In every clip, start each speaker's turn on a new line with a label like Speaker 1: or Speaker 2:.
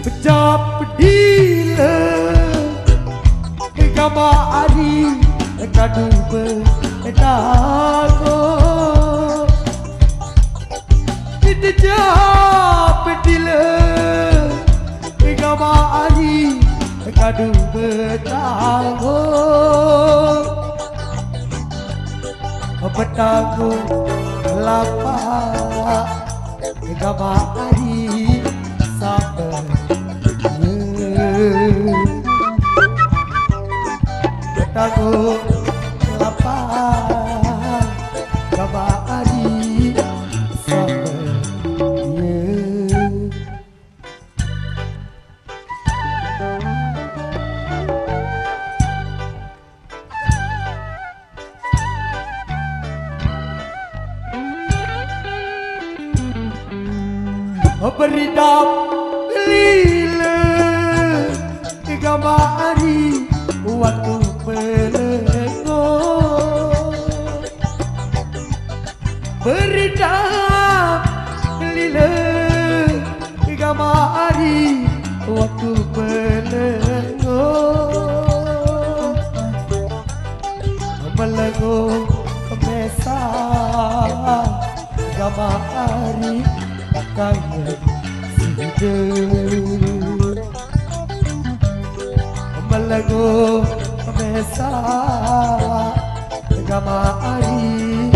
Speaker 1: Pejap dila Gama ari Kadu berdago Pejap dila Gama ari Kadu berdago Berdago lapak Gama ari Sampai Berdago lapak Gama ari Sampai beridap lila Gama ari waktu pelego beridap lila Gama ari waktu pelego melego mesa Gama ari kaya sider melagu mesa Gama ari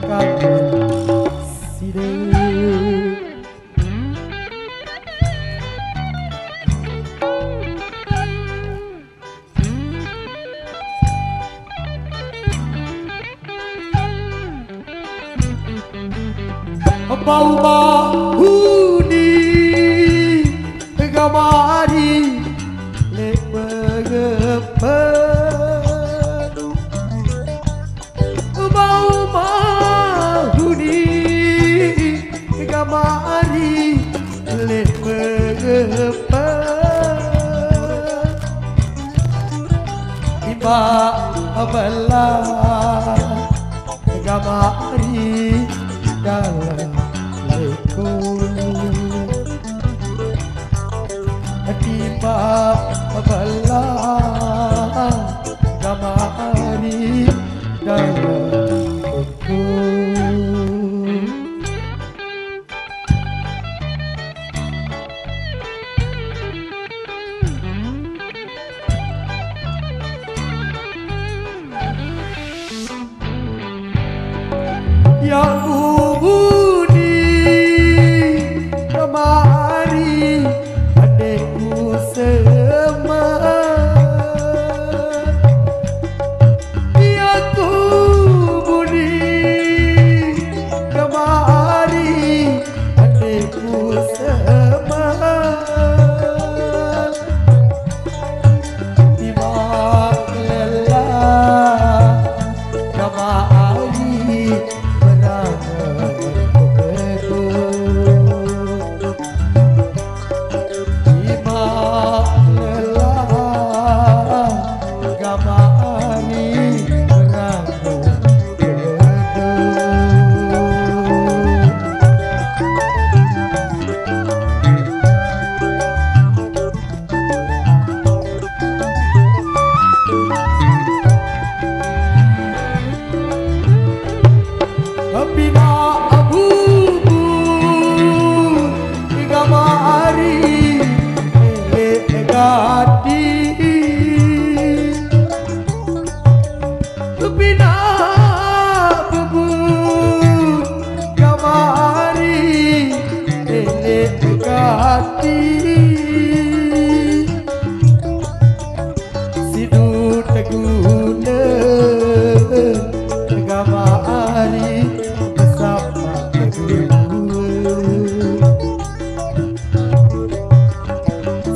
Speaker 1: kaya sider bau-bau Gama ari lek bergepen bau-bau Gama ari lek bergepen tiba belah Gama ari dalam tiba belah Gama ari dalam buku yang Gama ari adekku semua dia ku budi Gama ari adekku semua tiba lelah Gama ari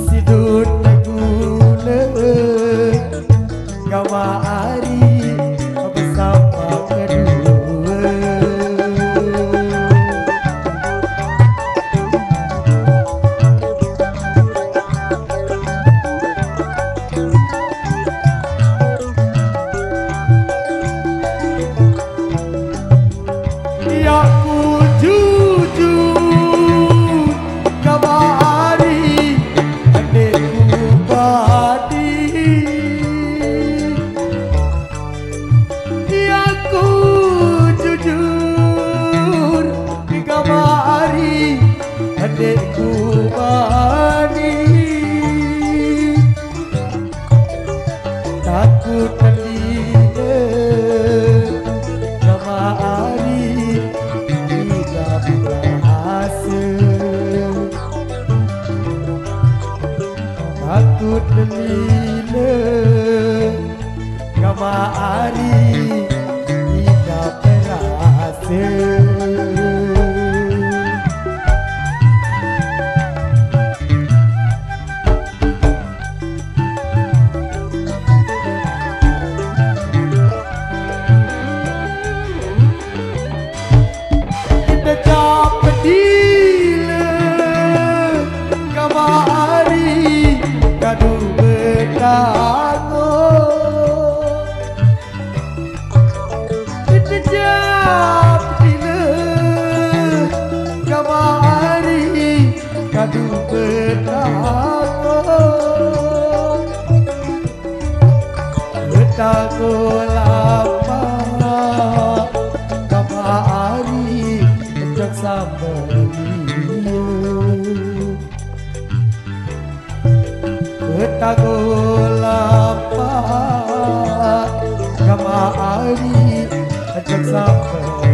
Speaker 1: Sidut takut lila kemari tidak berasa. Kita dapat dila kemari kadu bertago. Kita dapat dila kemari kadu bertago. Bertago lama kemari untuk sambelia. Bertago lama kemari untuk sambelia.